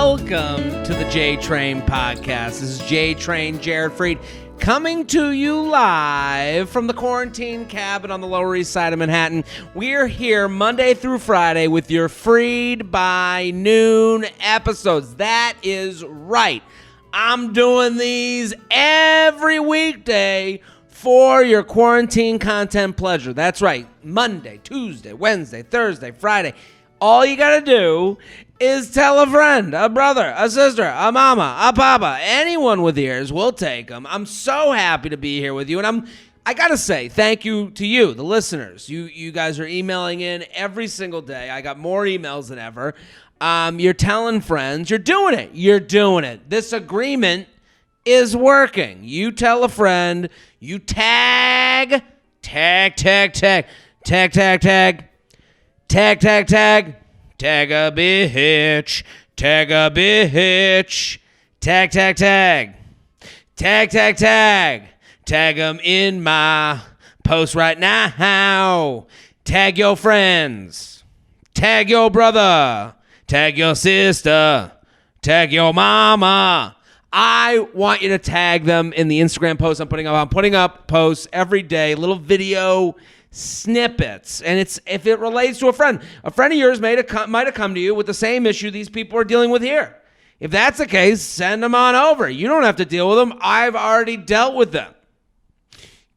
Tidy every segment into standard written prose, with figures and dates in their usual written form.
Welcome to the J Train Podcast. This is J Train, Jared Freid, coming to you live from the quarantine cabin on the Lower East Side of Manhattan. We're here Monday through Friday with your Freid by noon episodes. That is right. I'm doing these every weekday for your quarantine content pleasure. That's right. Monday, Tuesday, Wednesday, Thursday, Friday. All you got to do is tell a friend, a brother, a sister, a mama, a papa, anyone with ears, we'll take them. I'm so happy to be here with you. And I got to say thank you to you, the listeners. You guys are emailing in every single day. I got more emails than ever. You're telling friends. You're doing it. You're doing it. This agreement is working. You tell a friend. You tag a bitch. Tag a bitch. Tag them in my post right now. Tag your friends. Tag your brother. Tag your sister. Tag your mama. I want you to tag them in the Instagram posts I'm putting up. I'm putting up posts every day, little video snippets, and if it relates to a friend of yours might have come to you with the same issue these people are dealing with here. If that's the case, send them on over. You don't have to deal with them. I've already dealt with them.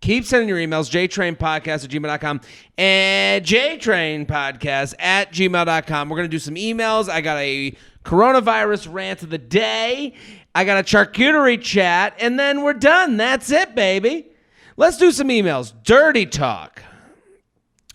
Keep sending your emails, jtrainpodcast@gmail.com and jtrainpodcast@gmail.com. We're going to do some emails. I got a coronavirus rant of the day. I got a charcuterie chat, and then we're done. That's it, baby. Let's do some emails. Dirty talk.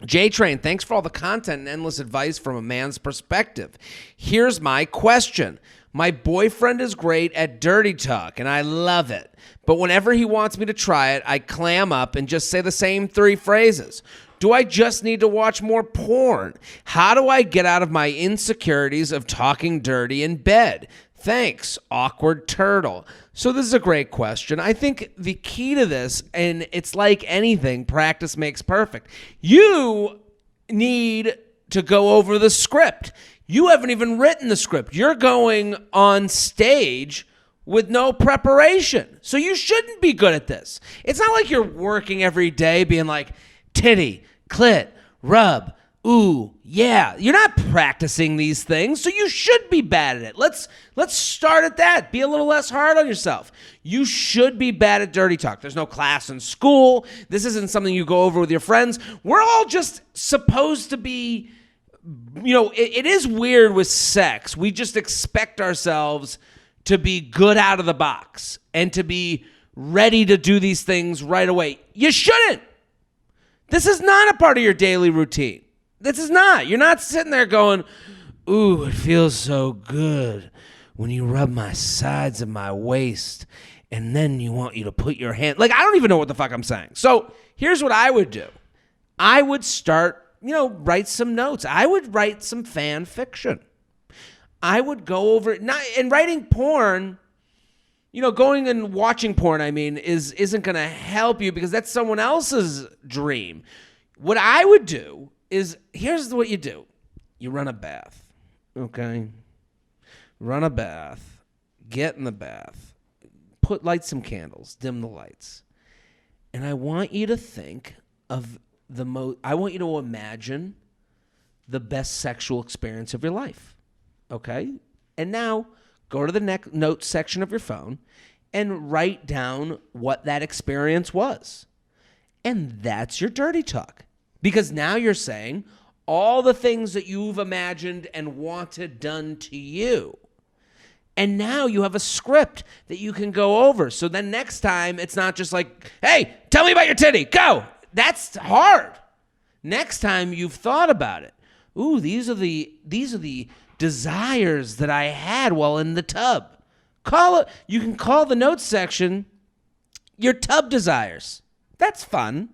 J-Train, thanks for all the content and endless advice from a man's perspective. Here's my question. My boyfriend is great at dirty talk, and I love it. But whenever he wants me to try it, I clam up and just say the same 3 phrases. Do I just need to watch more porn? How do I get out of my insecurities of talking dirty in bed? Thanks, awkward turtle. So this is a great question. I think the key to this, and it's like anything, practice makes perfect. You need to go over the script. You haven't even written the script. You're going on stage with no preparation. So you shouldn't be good at this. It's not like you're working every day being like, titty, clit, rub, ooh, yeah. You're not practicing these things, so you should be bad at it. Let's start at that. Be a little less hard on yourself. You should be bad at dirty talk. There's no class in school. This isn't something you go over with your friends. We're all just supposed to be, it is weird with sex. We just expect ourselves to be good out of the box and to be ready to do these things right away. You shouldn't. This is not a part of your daily routine. This is not. You're not sitting there going, ooh, it feels so good when you rub my sides of my waist, and then you want you to put your hand. Like, I don't even know what the fuck I'm saying. So here's what I would do. I would start, write some notes. I would write some fan fiction. I would go over it. And writing porn, going and watching porn, isn't going to help you because that's someone else's dream. What I would do is, here's what you do. You run a bath, okay? Run a bath. Get in the bath. Light some candles. Dim the lights. And I want you to think of I want you to imagine the best sexual experience of your life, okay? And now go to the notes section of your phone and write down what that experience was. And that's your dirty talk. Because now you're saying all the things that you've imagined and wanted done to you. And now you have a script that you can go over. So then next time, it's not just like, hey, tell me about your titty. Go. That's hard. Next time you've thought about it. Ooh, these are the desires that I had while in the tub. You can call the notes section your tub desires. That's fun.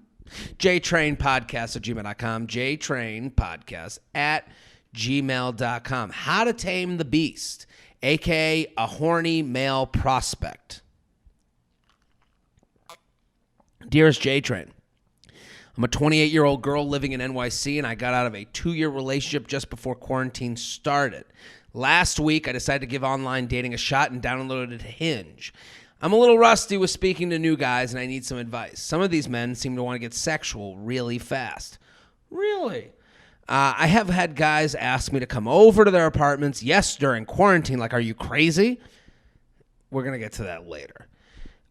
jtrainpodcast@gmail.com. jtrainpodcast@gmail.com. How to tame the beast, a.k.a. a horny male prospect. Dearest J-Train, I'm a 28-year-old girl living in NYC, and I got out of a 2-year relationship just before quarantine started. Last week, I decided to give online dating a shot and downloaded Hinge. I'm a little rusty with speaking to new guys, and I need some advice. Some of these men seem to want to get sexual really fast. Really? I have had guys ask me to come over to their apartments, yes, during quarantine. Like, are you crazy? We're going to get to that later.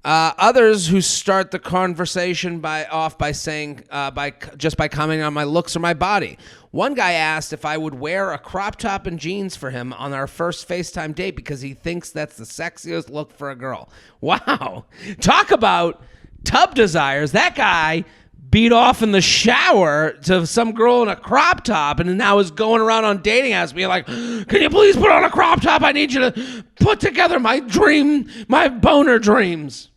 Others who start the conversation by saying, by commenting on my looks or my body. One guy asked if I would wear a crop top and jeans for him on our first FaceTime date because he thinks that's the sexiest look for a girl. Wow. Talk about tub desires. That guy beat off in the shower to some girl in a crop top and now is going around on dating apps being like, can you please put on a crop top? I need you to put together my boner dreams.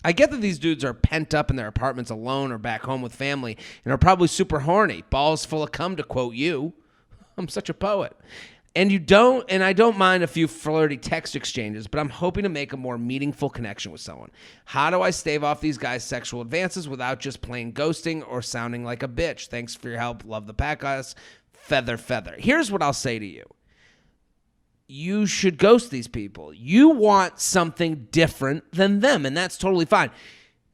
I get that these dudes are pent up in their apartments alone or back home with family and are probably super horny, balls full of cum, to quote you. I'm such a poet. And I don't mind a few flirty text exchanges, but I'm hoping to make a more meaningful connection with someone. How do I stave off these guys' sexual advances without just plain ghosting or sounding like a bitch? Thanks for your help. Love the podcast. Feather. Here's what I'll say to you. You should ghost these people. You want something different than them, and that's totally fine.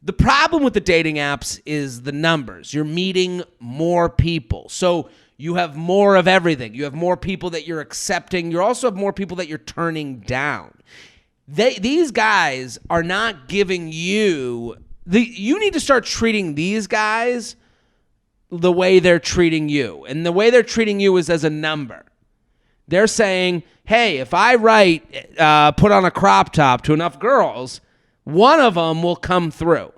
The problem with the dating apps is the numbers. You're meeting more people. So you have more of everything. You have more people that you're accepting. You also have more people that you're turning down. These guys are not giving you... You need to start treating these guys the way they're treating you. And the way they're treating you is as a number. They're saying, hey, if I put on a crop top to enough girls, one of them will come through.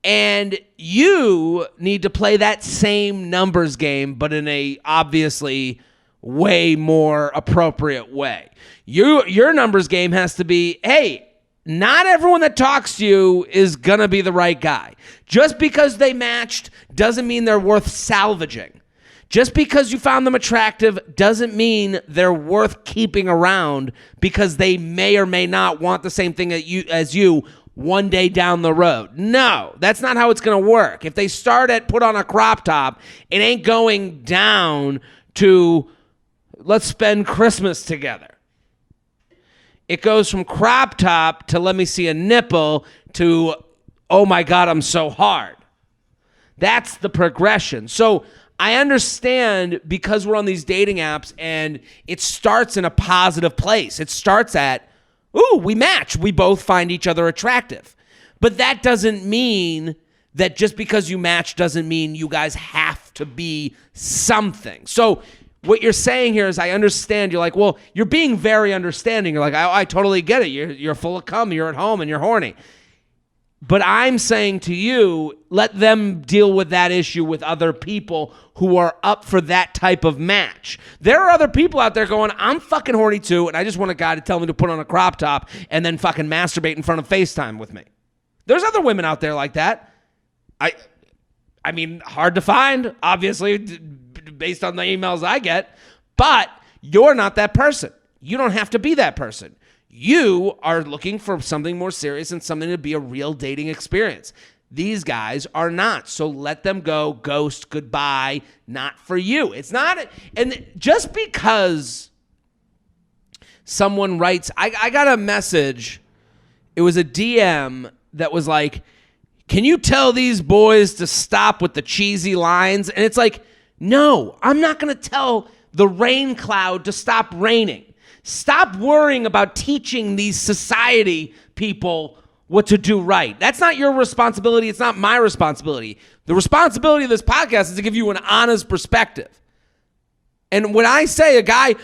And you need to play that same numbers game, but in a obviously way more appropriate way. Your numbers game has to be, hey, not everyone that talks to you is going to be the right guy. Just because they matched doesn't mean they're worth salvaging. Just because you found them attractive doesn't mean they're worth keeping around because they may or may not want the same thing as you one day down the road. No, that's not how it's going to work. If they start at put on a crop top, it ain't going down to let's spend Christmas together. It goes from crop top to let me see a nipple to, oh my God, I'm so hard. That's the progression. So I understand because we're on these dating apps and it starts in a positive place. It starts at, ooh, we match. We both find each other attractive. But that doesn't mean that just because you match doesn't mean you guys have to be something. So what you're saying here is I understand. You're like, well, you're being very understanding. You're like, I totally get it. You're full of cum. You're at home and you're horny. But I'm saying to you, let them deal with that issue with other people who are up for that type of match. There are other people out there going, I'm fucking horny too, and I just want a guy to tell me to put on a crop top and then fucking masturbate in front of FaceTime with me. There's other women out there like that. I mean, hard to find, obviously, based on the emails I get, but you're not that person. You don't have to be that person. You are looking for something more serious and something to be a real dating experience. These guys are not. So let them go. Ghost, goodbye. Not for you. It's not. And just because someone writes, I got a message. It was a DM that was like, can you tell these boys to stop with the cheesy lines? And it's like, no, I'm not going to tell the rain cloud to stop raining. Stop worrying about teaching these society people what to do right. That's not your responsibility. It's not my responsibility. The responsibility of this podcast is to give you an honest perspective. And when I say a guy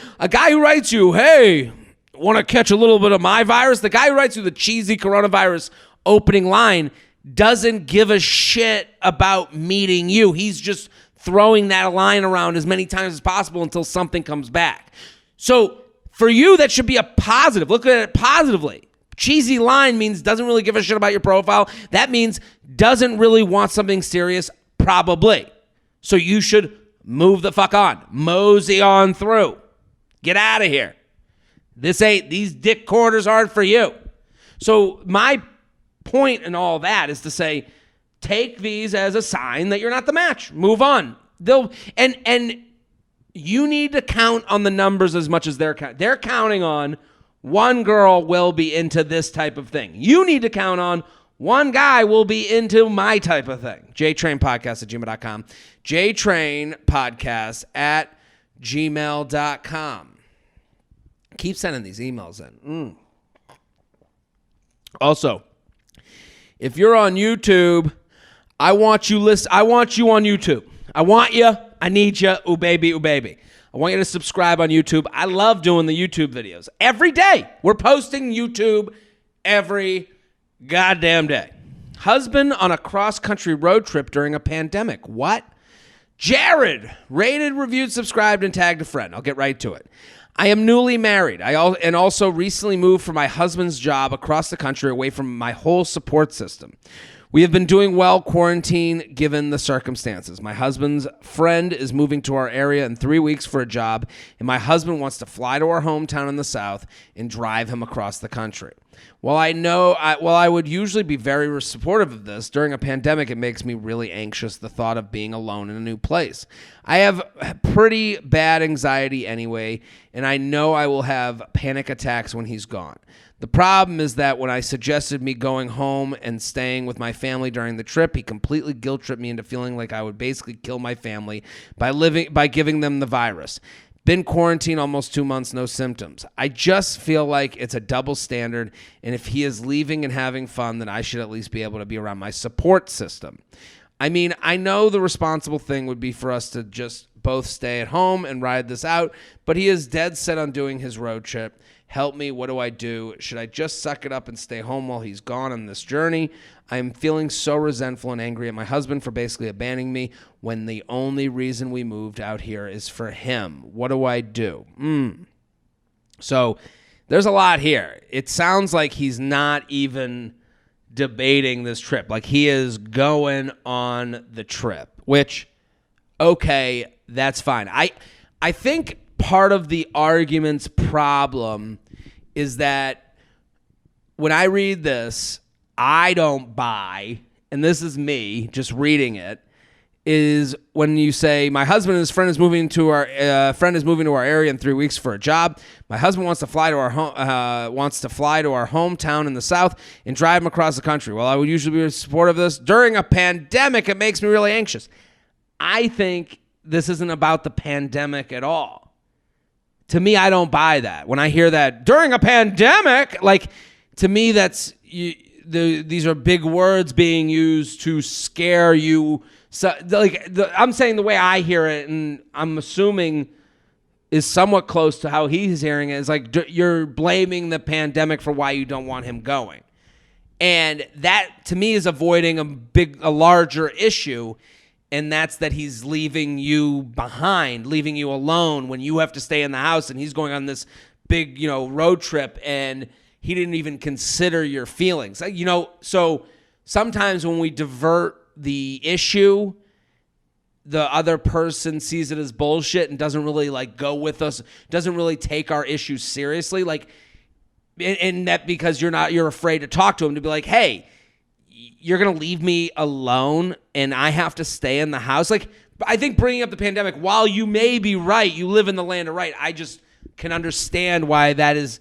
who writes you, hey, want to catch a little bit of my virus? The guy who writes you the cheesy coronavirus opening line doesn't give a shit about meeting you. He's just throwing that line around as many times as possible until something comes back. So for you, that should be a positive. Look at it positively. Cheesy line means doesn't really give a shit about your profile. That means doesn't really want something serious, probably. So you should move the fuck on. Mosey on through. Get out of here. These dick quarters aren't for you. So my point in all that is to say, take these as a sign that you're not the match. Move on. you need to count on the numbers as much as they're counting. They're counting on one girl will be into this type of thing. You need to count on one guy will be into my type of thing. jtrainpodcast@gmail.com. jtrainpodcast@gmail.com. Keep sending these emails in. Also, if you're on YouTube, I want you on YouTube. I want you. I need you. Ooh, baby. Ooh, baby. I want you to subscribe on YouTube. I love doing the YouTube videos. Every day. We're posting YouTube every goddamn day. Husband on a cross-country road trip during a pandemic. What? Jared. Rated, reviewed, subscribed, and tagged a friend. I'll get right to it. I am newly married. And also recently moved from my husband's job across the country away from my whole support system. We have been doing well quarantine given the circumstances. My husband's friend is moving to our area in 3 weeks for a job, and my husband wants to fly to our hometown in the South and drive him across the country. While I would usually be very supportive of this, during a pandemic it makes me really anxious, the thought of being alone in a new place. I have pretty bad anxiety anyway, and I know I will have panic attacks when he's gone. The problem is that when I suggested me going home and staying with my family during the trip, he completely guilt-tripped me into feeling like I would basically kill my family by giving them the virus. Been quarantined almost 2 months, no symptoms. I just feel like it's a double standard, and if he is leaving and having fun, then I should at least be able to be around my support system. I mean, I know the responsible thing would be for us to just both stay at home and ride this out, but he is dead set on doing his road trip. Help me, what do I do? Should I just suck it up and stay home while he's gone on this journey? I am feeling so resentful and angry at my husband for basically abandoning me when the only reason we moved out here is for him. What do I do? So there's a lot here. It sounds like he's not even debating this trip. Like he is going on the trip, which, okay, that's fine. I think part of the argument's problem is that when I read this, I don't buy, and this is me just reading it, is when you say my husband and his friend is moving to our area in 3 weeks for a job. My husband wants to fly to our hometown in the South and drive him across the country. Well, I would usually be supportive of this. During a pandemic, it makes me really anxious. I think this isn't about the pandemic at all. To me, I don't buy that. When I hear that during a pandemic, like to me, these are big words being used to scare you. So, I'm saying the way I hear it, and I'm assuming is somewhat close to how he's hearing it. Is like you're blaming the pandemic for why you don't want him going, and that to me is avoiding a larger issue. And that's that he's leaving you behind, leaving you alone when you have to stay in the house, and he's going on this big, road trip, and he didn't even consider your feelings. So sometimes when we divert the issue, the other person sees it as bullshit and doesn't really go with us, doesn't really take our issues seriously. And that because you're afraid to talk to him, to be like, hey, you're going to leave me alone and I have to stay in the house. I think bringing up the pandemic, while you may be right, you live in the land of right. I just can understand why that is,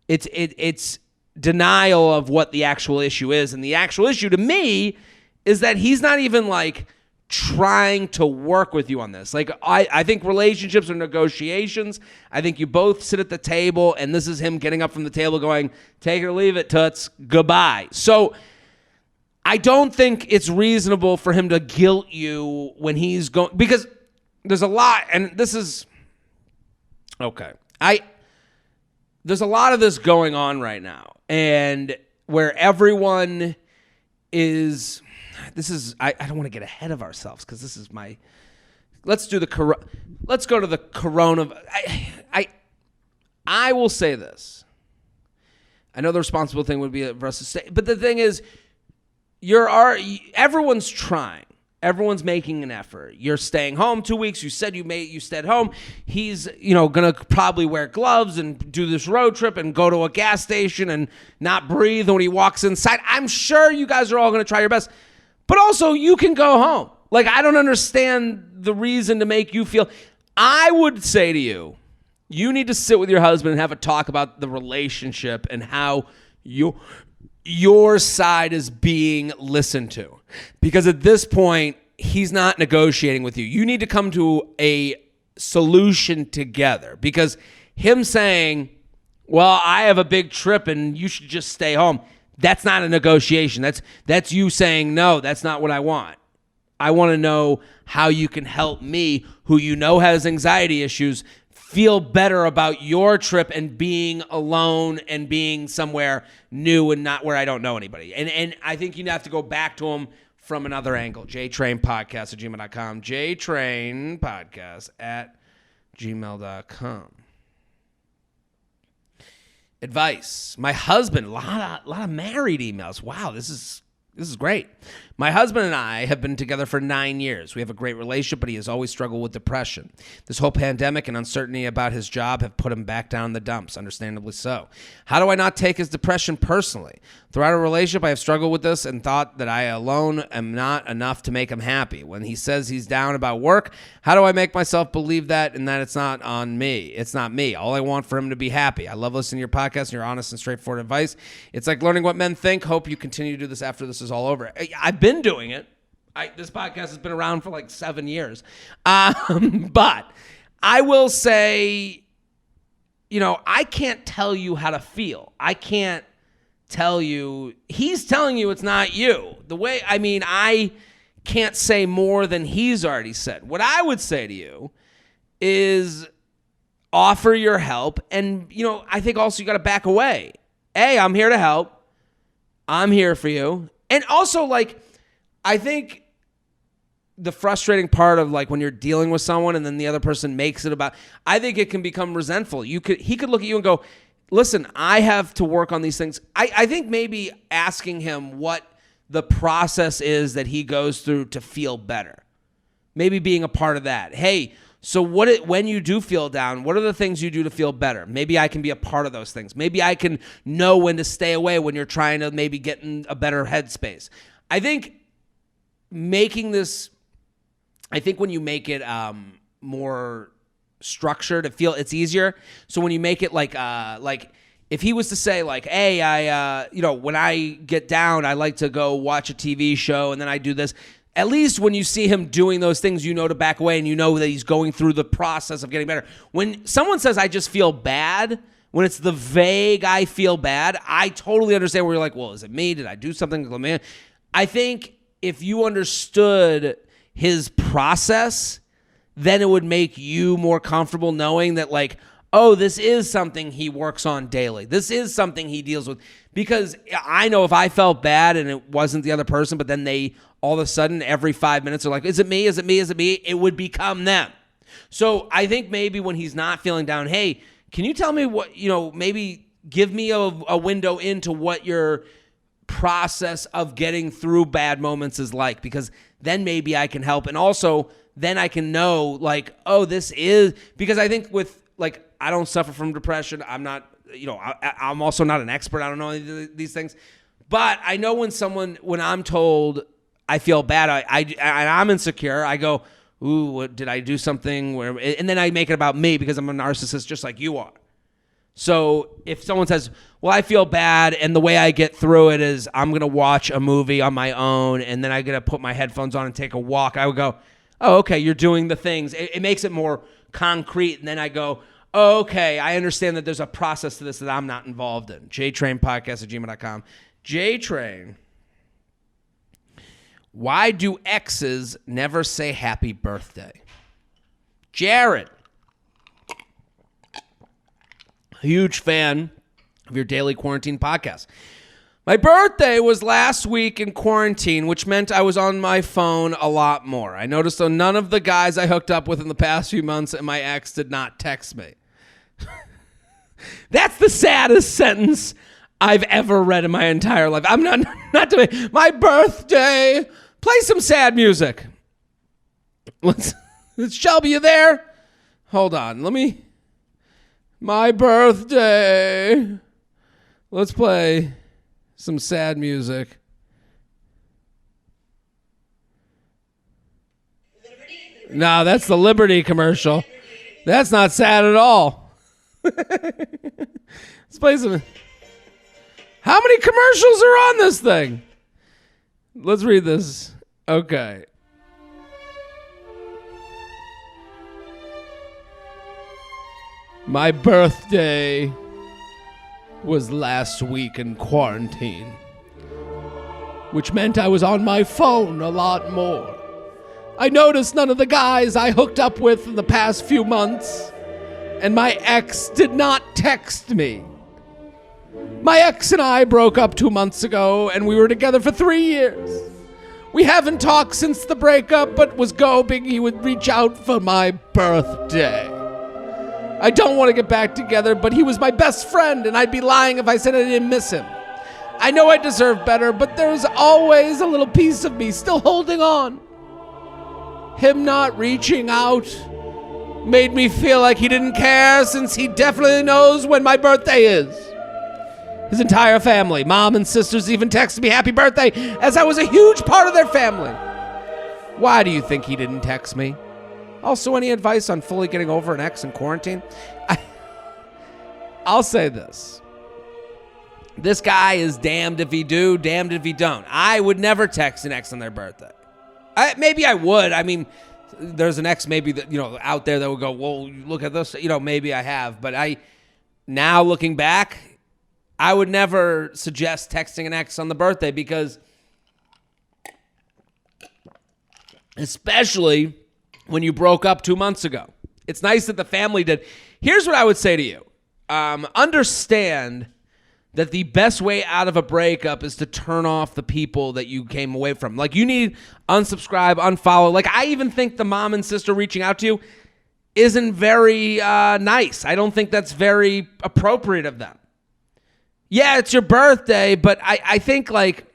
it's denial of what the actual issue is. And the actual issue to me is that he's not even trying to work with you on this. I think relationships are negotiations. I think you both sit at the table and this is him getting up from the table going, take it or leave it, toots, goodbye. So I don't think it's reasonable for him to guilt you when he's going, because there's a lot, and this is, okay. There's a lot of this going on right now, and where everyone is, I don't want to get ahead of ourselves, because this is let's go to the corona. I will say this. I know the responsible thing would be for us to stay, but the thing is, everyone's trying. Everyone's making an effort. You're staying home 2 weeks. You said you stayed home. He's, going to probably wear gloves and do this road trip and go to a gas station and not breathe when he walks inside. I'm sure you guys are all going to try your best. But also, you can go home. I don't understand the reason to make you feel. I would say to you, you need to sit with your husband and have a talk about the relationship and how your side is being listened to. Because at this point, he's not negotiating with you. You need to come to a solution together. Because him saying, well, I have a big trip and you should just stay home, that's not a negotiation. That's you saying, no, that's not what I want. I want to know how you can help me, who you know has anxiety issues, feel better about your trip and being alone and being somewhere new and not where I don't know anybody. And I think you have to go back to him from another angle. jtrainpodcast@gmail.com. jtrainpodcast@gmail.com. Advice. My husband, a lot of married emails. Wow, this is great. My husband and I have been together for 9 years. We have a great relationship, but he has always struggled with depression. This whole pandemic and uncertainty about his job have put him back down in the dumps, understandably so. How do I not take his depression personally? Throughout our relationship, I have struggled with this and thought that I alone am not enough to make him happy. When he says he's down about work, how do I make myself believe that and that it's not on me? It's not me. All I want for him to be happy. I love listening to your podcast and your honest and straightforward advice. It's like learning what men think. Hope you continue to do this after this is all over. I've been doing it. This podcast has been around for like 7 years. But I will say, I can't tell you how to feel. I can't tell you. He's telling you it's not you. I can't say more than he's already said. What I would say to you is offer your help. And, I think also you got to back away. Hey, I'm here to help. I'm here for you. And also, I think the frustrating part of when you're dealing with someone and then the other person makes it about, I think it can become resentful. He could look at you and go, listen, I have to work on these things. I think maybe asking him what the process is that he goes through to feel better. Maybe being a part of that. Hey, so when you do feel down, what are the things you do to feel better? Maybe I can be a part of those things. Maybe I can know when to stay away when you're trying to maybe get in a better headspace. I think when you make it more structured, it's easier. So when you make it like if he was to say hey, I when I get down, I like to go watch a TV show and then I do this. At least when you see him doing those things, to back away and you know that he's going through the process of getting better. When someone says, I just feel bad, when it's the vague, I feel bad, I totally understand where you're like, well, is it me? Did I do something? I think if you understood his process, then it would make you more comfortable knowing that this is something he works on daily. This is something he deals with. Because I know if I felt bad and it wasn't the other person, but then they all of a sudden every 5 minutes are like, is it me? Is it me? Is it me? It would become them. So I think maybe when he's not feeling down, hey, can you tell me what, maybe give me a window into what your process of getting through bad moments is like, because then maybe I can help. And also then I can know this is, because I think with I don't suffer from depression. I'm not, I'm also not an expert. I don't know any of these things, but I know when I'm told I feel bad, I'm insecure. I go, ooh, did I do something where, and then I make it about me because I'm a narcissist just like you are. So if someone says, well, I feel bad, and the way I get through it is I'm going to watch a movie on my own, and then I got to put my headphones on and take a walk, I would go, oh, okay, you're doing the things. It makes it more concrete, and then I go, oh, okay, I understand that there's a process to this that I'm not involved in. jtrainpodcast@gmail.com. JTrain. Why do exes never say happy birthday? Jared. Huge fan of your daily quarantine podcast. My birthday was last week in quarantine, which meant I was on my phone a lot more. I noticed though none of the guys I hooked up with in the past few months and my ex did not text me. That's the saddest sentence I've ever read in my entire life. I'm not doing my birthday. Play some sad music. Let's Shelby, you there? Hold on. My birthday. Let's play some sad music. No, that's the Liberty commercial. That's not sad at all. Let's play some. How many commercials are on this thing? Let's read this. Okay. My birthday was last week in quarantine, which meant I was on my phone a lot more. I noticed none of the guys I hooked up with in the past few months, and my ex did not text me. My ex and I broke up 2 months ago, and we were together for 3 years. We haven't talked since the breakup, but was hoping he would reach out for my birthday. I don't want to get back together, but he was my best friend, and I'd be lying if I said I didn't miss him. I know I deserve better, but there's always a little piece of me still holding on. Him not reaching out made me feel like he didn't care, since he definitely knows when my birthday is. His entire family, mom and sisters, even texted me happy birthday, as I was a huge part of their family. Why do you think he didn't text me? Also, any advice on fully getting over an ex in quarantine? I'll say this. This guy is damned if he do, damned if he don't. I would never text an ex on their birthday. Maybe I would. I mean, there's an ex maybe that, out there that would go, well, look at this. Maybe I have. But now looking back, I would never suggest texting an ex on the birthday, because especially when you broke up 2 months ago. It's nice that the family did. Here's what I would say to you. Understand that the best way out of a breakup is to turn off the people that you came away from. Like, you need unsubscribe, unfollow. Like, I even think the mom and sister reaching out to you isn't very nice. I don't think that's very appropriate of them. Yeah, it's your birthday, but I think, like,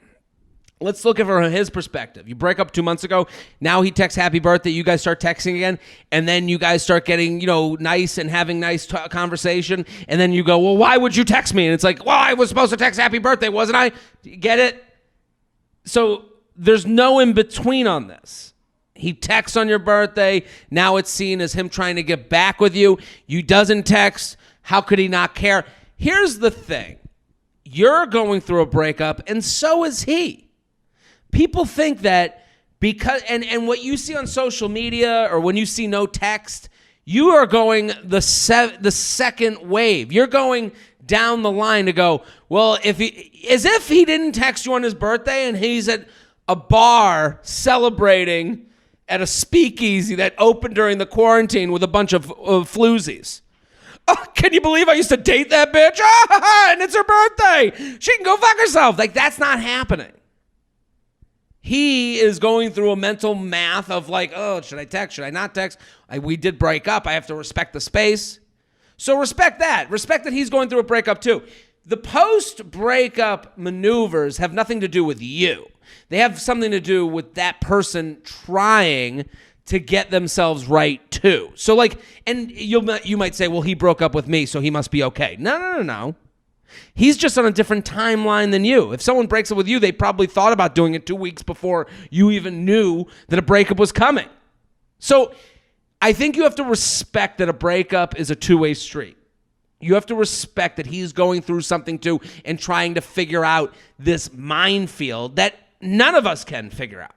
let's look at it from his perspective. You break up 2 months ago. Now he texts happy birthday. You guys start texting again. And then you guys start getting, nice and having nice conversation. And then you go, well, why would you text me? And it's like, well, I was supposed to text happy birthday, wasn't I? Get it? So there's no in between on this. He texts on your birthday. Now it's seen as him trying to get back with you. You doesn't text. How could he not care? Here's the thing. You're going through a breakup, and so is he. People think that because, and what you see on social media, or when you see no text, you are going the second wave. You're going down the line to go, well, as if he didn't text you on his birthday and he's at a bar celebrating at a speakeasy that opened during the quarantine with a bunch of floozies. Oh, can you believe I used to date that bitch? And it's her birthday. She can go fuck herself. Like, that's not happening. He is going through a mental math of like, oh, should I text? Should I not text? We did break up. I have to respect the space. So respect that. Respect that he's going through a breakup too. The post-breakup maneuvers have nothing to do with you. They have something to do with that person trying to get themselves right too. So like, and you might say, well, he broke up with me, so he must be okay. No. He's just on a different timeline than you. If someone breaks up with you, they probably thought about doing it 2 weeks before you even knew that a breakup was coming. So I think you have to respect that a breakup is a two-way street. You have to respect that he's going through something too and trying to figure out this minefield that none of us can figure out.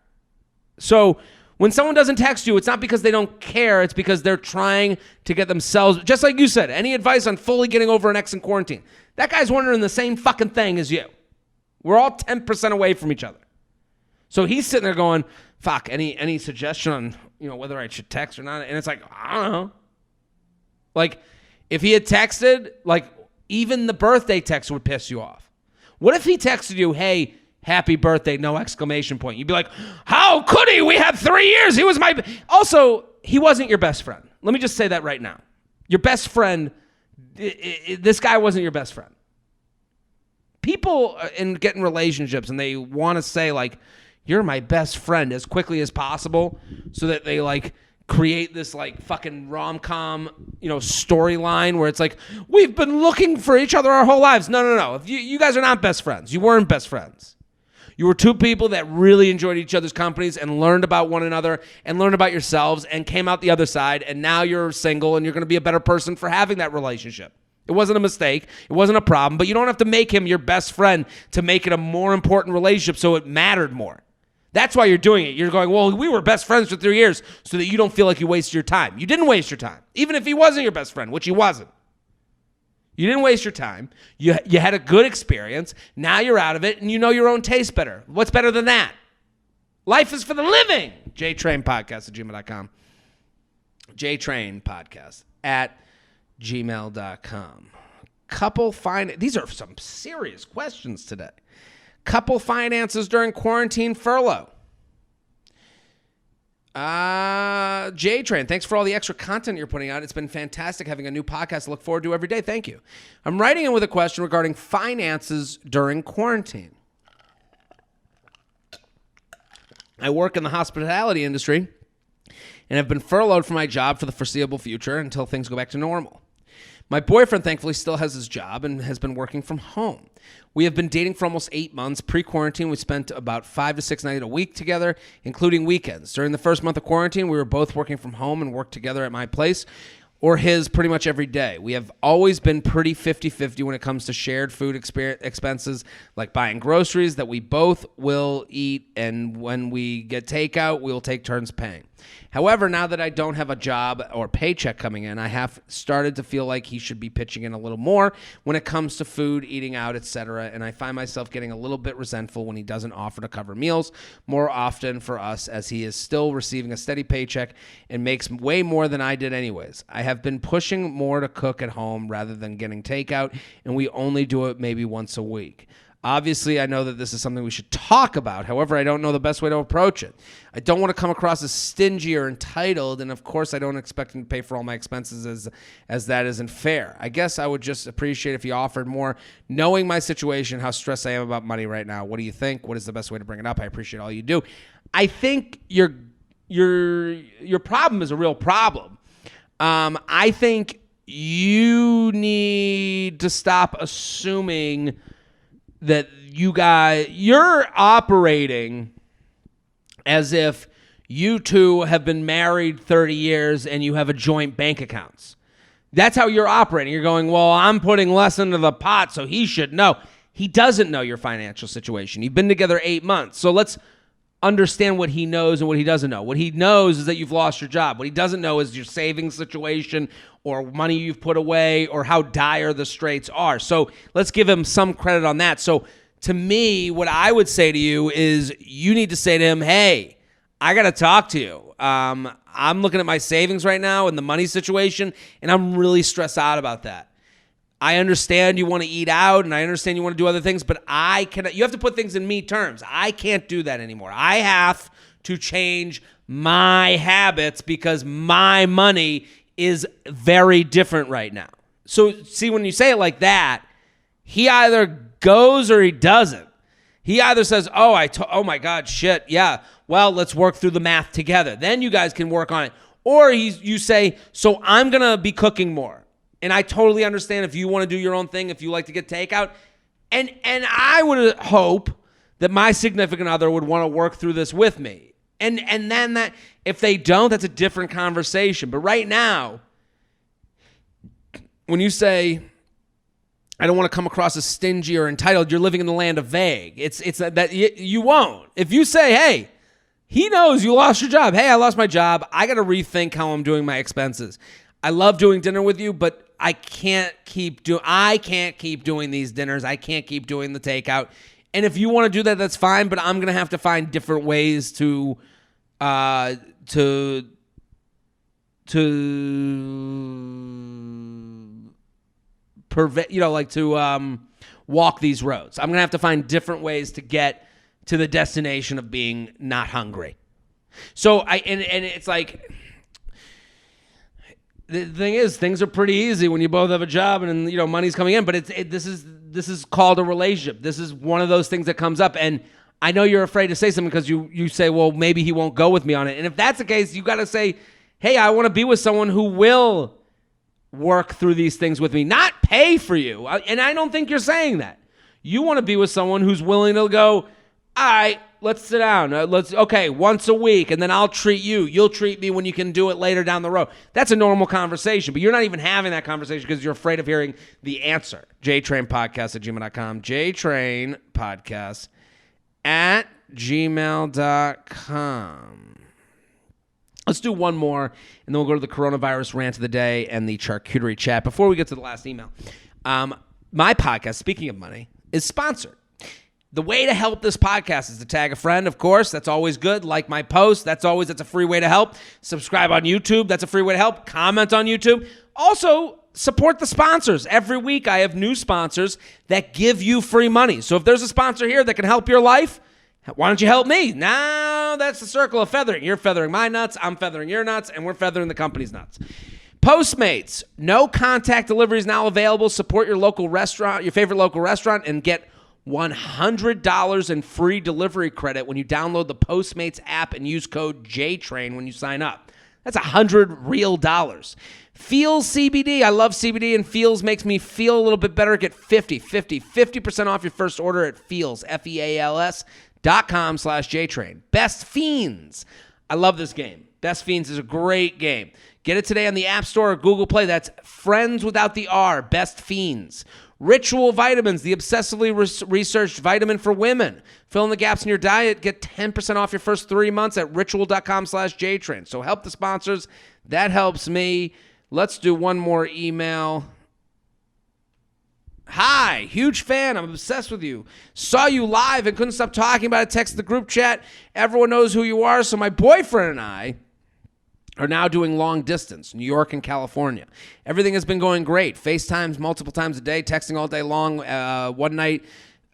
So when someone doesn't text you, it's not because they don't care. It's because they're trying to get themselves, just like you said, any advice on fully getting over an ex in quarantine? That guy's wondering the same fucking thing as you. We're all 10% away from each other. So he's sitting there going, fuck, any suggestion on, whether I should text or not? And it's like, I don't know. Like, if he had texted, like, even the birthday text would piss you off. What if he texted you, hey, happy birthday, no exclamation point? You'd be like, how could he? We had 3 years. He was my... Also, he wasn't your best friend. Let me just say that right now. Your best friend, this guy wasn't your best friend. People get in relationships and they want to say, like, you're my best friend as quickly as possible so that they, like, create this, like, fucking rom-com, storyline where it's like, we've been looking for each other our whole lives. No. If you guys are not best friends. You weren't best friends. You were two people that really enjoyed each other's companies and learned about one another and learned about yourselves and came out the other side, and now you're single and you're going to be a better person for having that relationship. It wasn't a mistake. It wasn't a problem, but you don't have to make him your best friend to make it a more important relationship so it mattered more. That's why you're doing it. You're going, well, we were best friends for 3 years so that you don't feel like you wasted your time. You didn't waste your time, even if he wasn't your best friend, which he wasn't. You didn't waste your time. You had a good experience. Now you're out of it, and you know your own taste better. What's better than that? Life is for the living. jtrainpodcast@gmail.com. jtrainpodcast@gmail.com. These are some serious questions today. Couple finances during quarantine furlough. J-Train, thanks for all the extra content you're putting out. It's been fantastic having a new podcast to look forward to every day. Thank you. I'm writing in with a question regarding finances during quarantine. I work in the hospitality industry and have been furloughed from my job for the foreseeable future until things go back to normal. My boyfriend, thankfully, still has his job and has been working from home. We have been dating for almost 8 months. Pre-quarantine, we spent about 5 to 6 nights a week together, including weekends. During the first month of quarantine, we were both working from home and worked together at my place or his pretty much every day. We have always been pretty 50-50 when it comes to shared food expenses, like buying groceries that we both will eat, and when we get takeout, we'll take turns paying. However, now that I don't have a job or paycheck coming in, I have started to feel like he should be pitching in a little more when it comes to food, eating out, etc., and I find myself getting a little bit resentful when he doesn't offer to cover meals more often for us, as he is still receiving a steady paycheck and makes way more than I did anyways. I have been pushing more to cook at home rather than getting takeout, and we only do it maybe once a week. Obviously, I know that this is something we should talk about. However, I don't know the best way to approach it. I don't want to come across as stingy or entitled, and of course, I don't expect him to pay for all my expenses as that isn't fair. I guess I would just appreciate if he offered more, knowing my situation, how stressed I am about money right now. What do you think? What is the best way to bring it up? I appreciate all you do. I think your problem is a real problem. I think you need to stop assuming that you're operating as if you two have been married 30 years and you have a joint bank accounts. That's how you're operating. You're going, well, I'm putting less into the pot, so he should know. He doesn't know your financial situation. You've been together 8 months. So let's understand what he knows and what he doesn't know. What he knows is that you've lost your job. What he doesn't know is your savings situation or money you've put away or how dire the straits are. So let's give him some credit on that. So to me, what I would say to you is you need to say to him, hey, I got to talk to you. I'm looking at my savings right now and the money situation, and I'm really stressed out about that. I understand you want to eat out and I understand you want to do other things, but you have to put things in me terms. I can't do that anymore. I have to change my habits because my money is very different right now. So see, when you say it like that, he either goes or he doesn't. He either says, oh my God, shit, yeah, well, let's work through the math together. Then you guys can work on it. Or you say, so I'm going to be cooking more. And I totally understand if you want to do your own thing, if you like to get takeout. And I would hope that my significant other would want to work through this with me. And then that if they don't, that's a different conversation. But right now, when you say, I don't want to come across as stingy or entitled, you're living in the land of vague. It's that you won't. If you say, hey, he knows you lost your job. Hey, I lost my job. I got to rethink how I'm doing my expenses. I love doing dinner with you, but I can't keep doing these dinners. I can't keep doing the takeout. And if you want to do that, that's fine. But I'm gonna have to find different ways to walk these roads. I'm gonna have to find different ways to get to the destination of being not hungry. So and it's like. The thing is, things are pretty easy when you both have a job and money's coming in. But this is called a relationship. This is one of those things that comes up. And I know you're afraid to say something because you say, well, maybe he won't go with me on it. And if that's the case, you got to say, hey, I want to be with someone who will work through these things with me, not pay for you. And I don't think you're saying that. You want to be with someone who's willing to go, all right, let's sit down. Okay, once a week, and then I'll treat you. You'll treat me when you can do it later down the road. That's a normal conversation, but you're not even having that conversation because you're afraid of hearing the answer. jtrainpodcast@gmail.com. jtrainpodcast@gmail.com. Let's do one more, and then we'll go to the coronavirus rant of the day and the charcuterie chat. Before we get to the last email, my podcast, speaking of money, is sponsored. The way to help this podcast is to tag a friend, of course. That's always good. Like my post. That's a free way to help. Subscribe on YouTube. That's a free way to help. Comment on YouTube. Also, support the sponsors. Every week, I have new sponsors that give you free money. So if there's a sponsor here that can help your life, why don't you help me? Now that's the circle of feathering. You're feathering my nuts, I'm feathering your nuts, and we're feathering the company's nuts. Postmates, no contact delivery is now available. Support your local restaurant, your favorite local restaurant, and get $100 in free delivery credit when you download the Postmates app and use code JTRAIN when you sign up. That's $100 real dollars. Feels CBD. I love CBD, and Feels makes me feel a little bit better. Get 50% off your first order at Feels, FEALS.com/JTrain. Best Fiends. I love this game. Best Fiends is a great game. Get it today on the App Store or Google Play. That's Friends without the R. Best Fiends. Ritual Vitamins, the obsessively researched vitamin for women. Fill in the gaps in your diet. Get 10% off your first 3 months at ritual.com/JTrain. So help the sponsors. That helps me. Let's do one more email. Hi, huge fan. I'm obsessed with you. Saw you live and couldn't stop talking about it. Text the group chat. Everyone knows who you are. So my boyfriend and I are now doing long distance, New York and California. Everything has been going great. FaceTimes multiple times a day, texting all day long. One night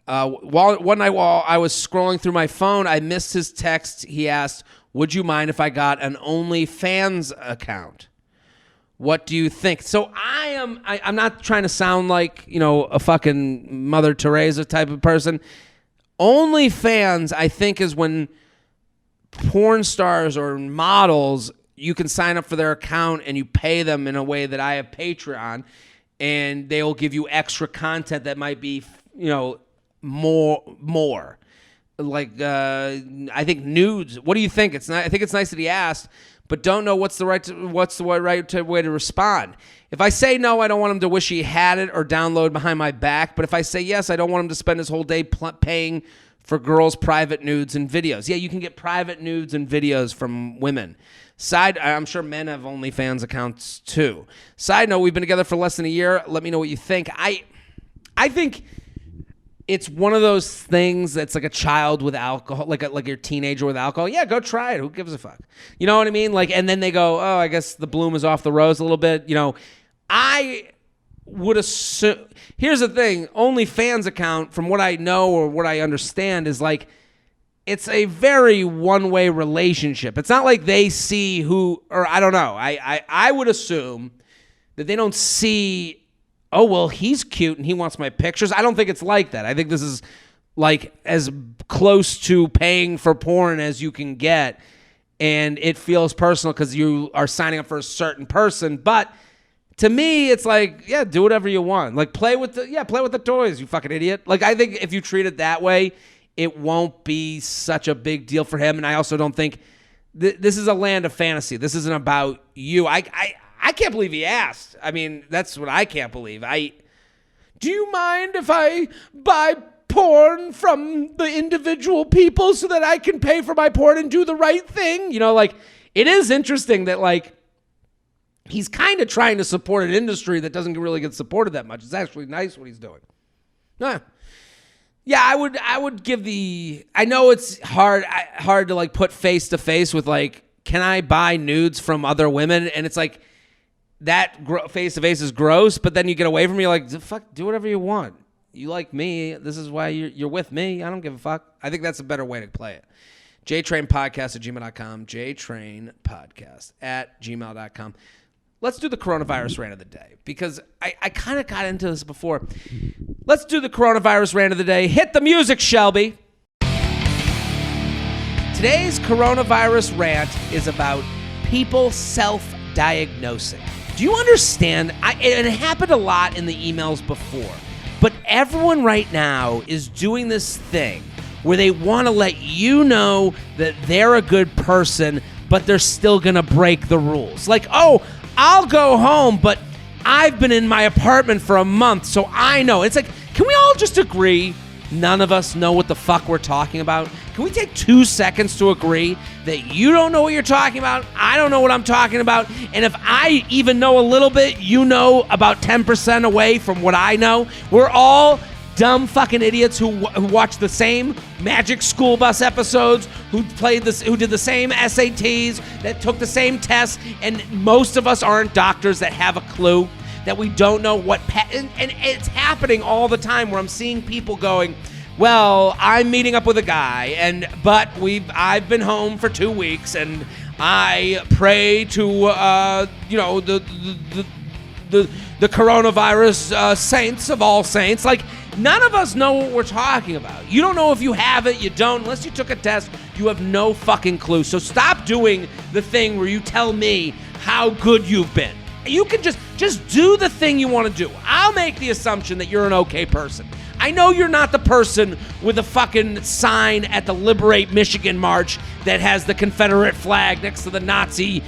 while I was scrolling through my phone, I missed his text. He asked, "Would you mind if I got an OnlyFans account? What do you think?" So I'm not trying to sound like, a fucking Mother Teresa type of person. OnlyFans, I think, is when porn stars or models, you can sign up for their account and you pay them in a way that I have Patreon, and they will give you extra content that might be, more. Like, I think nudes. What do you think? I think it's nice that he asked, but don't know what's the right way to respond. If I say no, I don't want him to wish he had it or download behind my back. But if I say yes, I don't want him to spend his whole day paying for girls' private nudes and videos. Yeah, you can get private nudes and videos from women. I'm sure men have OnlyFans accounts too. Side note, we've been together for less than a year. Let me know what you think. I think it's one of those things that's like a child with alcohol, like your teenager with alcohol. Yeah, go try it. Who gives a fuck? You know what I mean? Like, and then they go, "Oh, I guess the bloom is off the rose a little bit." I would assume. Here's the thing: OnlyFans account, from what I know or what I understand, is like it's a very one-way relationship. It's not like they see who, or I don't know. I would assume that they don't see, "Oh, well, he's cute and he wants my pictures." I don't think it's like that. I think this is like as close to paying for porn as you can get, and it feels personal because you are signing up for a certain person. But to me, it's like, yeah, do whatever you want. Like, play with the toys, you fucking idiot. Like, I think if you treat it that way, it won't be such a big deal for him. And I also don't think this is a land of fantasy. This isn't about you. I can't believe he asked. I mean, that's what I can't believe. Do you mind if I buy porn from the individual people so that I can pay for my porn and do the right thing? It is interesting that, like, he's kind of trying to support an industry that doesn't really get supported that much. It's actually nice what he's doing. Yeah, I would give I know it's hard to like put face to face with, like, can I buy nudes from other women? And it's like that face to face is gross, but then you get away from me, you're like, fuck, do whatever you want. You like me. This is why you're with me. I don't give a fuck. I think that's a better way to play it. jtrainpodcast@gmail.com. jtrainpodcast@gmail.com. Let's do the coronavirus rant of the day, because I kind of got into this before. Let's do the coronavirus rant of the day. Hit the music, Shelby. Today's coronavirus rant is about people self-diagnosing. Do you understand? It happened a lot in the emails before, but everyone right now is doing this thing where they want to let you know that they're a good person, but they're still going to break the rules. Like, oh, I'll go home, but I've been in my apartment for a month, so I know. It's like, can we all just agree none of us know what the fuck we're talking about? Can we take 2 seconds to agree that you don't know what you're talking about, I don't know what I'm talking about, and if I even know a little bit, you know about 10% away from what I know? We're all dumb fucking idiots who watch the same Magic School Bus episodes, who did the same SATs, that took the same tests, and most of us aren't doctors that have a clue, that we don't know what and it's happening all the time where I'm seeing people going, well, I'm meeting up with a guy, but I've been home for 2 weeks, and I pray to the coronavirus saints of all saints. Like, none of us know what we're talking about. You don't know if you have it, you don't. Unless you took a test, you have no fucking clue. So stop doing the thing where you tell me how good you've been. You can just do the thing you want to do. I'll make the assumption that you're an okay person. I know you're not the person with a fucking sign at the Liberate Michigan March that has the Confederate flag next to the Nazi,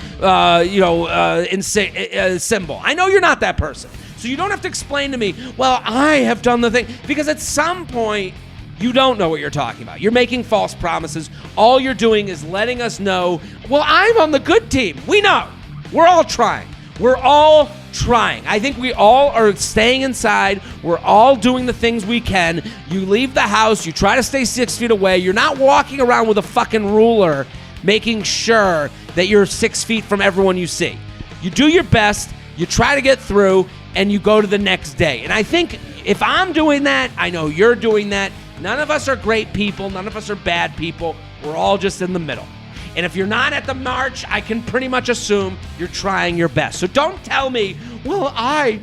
symbol. I know you're not that person. So you don't have to explain to me, well, I have done the thing. Because at some point, you don't know what you're talking about. You're making false promises. All you're doing is letting us know, well, I'm on the good team. We know. We're all trying. We're all trying. I think we all are staying inside. We're all doing the things we can. You leave the house. You try to stay 6 feet away. You're not walking around with a fucking ruler making sure that you're 6 feet from everyone you see. You do your best. You try to get through, and you go to the next day. And I think if I'm doing that, I know you're doing that. None of us are great people. None of us are bad people. We're all just in the middle. And if you're not at the march, I can pretty much assume you're trying your best. So don't tell me, well, I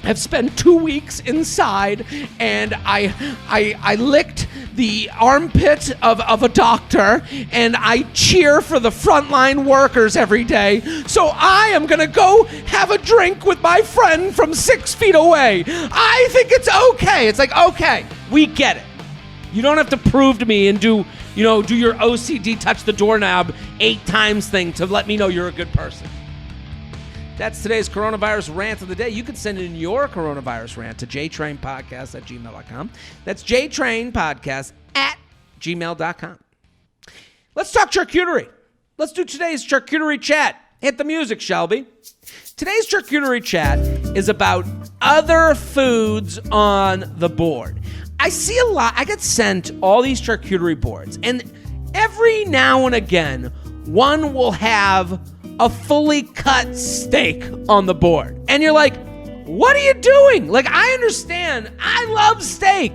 have spent 2 weeks inside and I licked the armpit of a doctor and I cheer for the frontline workers every day. So I am going to go have a drink with my friend from 6 feet away. I think it's okay. It's like, okay, we get it. You don't have to prove to me and do your OCD touch the doorknob 8 times thing to let me know you're a good person. That's today's coronavirus rant of the day. You can send in your coronavirus rant to jtrainpodcast@gmail.com. That's jtrainpodcast@gmail.com. Let's talk charcuterie. Let's do today's charcuterie chat. Hit the music, Shelby. Today's charcuterie chat is about other foods on the board. I see a lot. I get sent all these charcuterie boards, and every now and again, one will have a fully cut steak on the board. And you're like, what are you doing? Like, I understand. I love steak.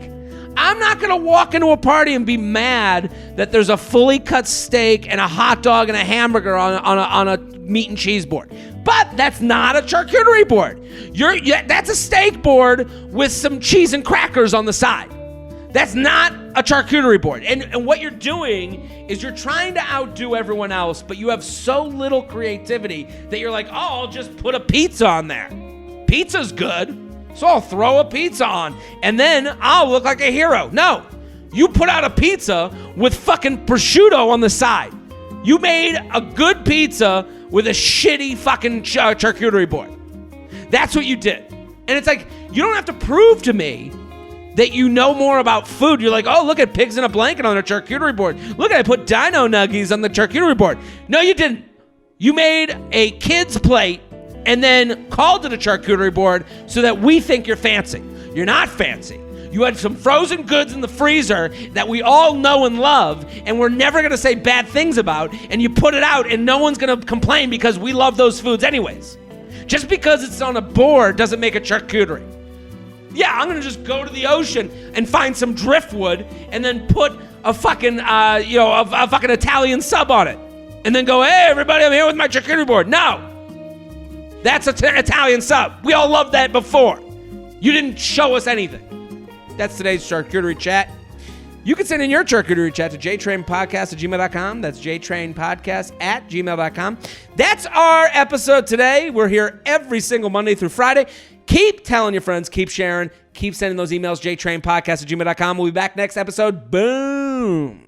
I'm not going to walk into a party and be mad that there's a fully cut steak and a hot dog and a hamburger on a meat and cheese board. But that's not a charcuterie board. That's a steak board with some cheese and crackers on the side. That's not a charcuterie board. And what you're doing is you're trying to outdo everyone else, but you have so little creativity that you're like, oh, I'll just put a pizza on there. Pizza's good, so I'll throw a pizza on, and then I'll look like a hero. No, you put out a pizza with fucking prosciutto on the side. You made a good pizza with a shitty fucking charcuterie board. That's what you did. And it's like, you don't have to prove to me that you know more about food. You're like, oh, look at pigs in a blanket on a charcuterie board. Look at I put dino nuggies on the charcuterie board. No, you didn't. You made a kid's plate and then called it a charcuterie board so that we think you're fancy. You're not fancy. You had some frozen goods in the freezer that we all know and love, and we're never going to say bad things about, and you put it out, and no one's going to complain because we love those foods anyways. Just because it's on a board doesn't make it charcuterie. Yeah, I'm going to just go to the ocean and find some driftwood and then put a fucking, a fucking Italian sub on it. And then go, hey, everybody, I'm here with my charcuterie board. No. That's an Italian sub. We all loved that before. You didn't show us anything. That's today's charcuterie chat. You can send in your charcuterie chat to jtrainpodcast@gmail.com. That's jtrainpodcast@gmail.com. That's our episode today. We're here every single Monday through Friday. Keep telling your friends. Keep sharing. Keep sending those emails. jtrainpodcast@gmail.com. We'll be back next episode. Boom.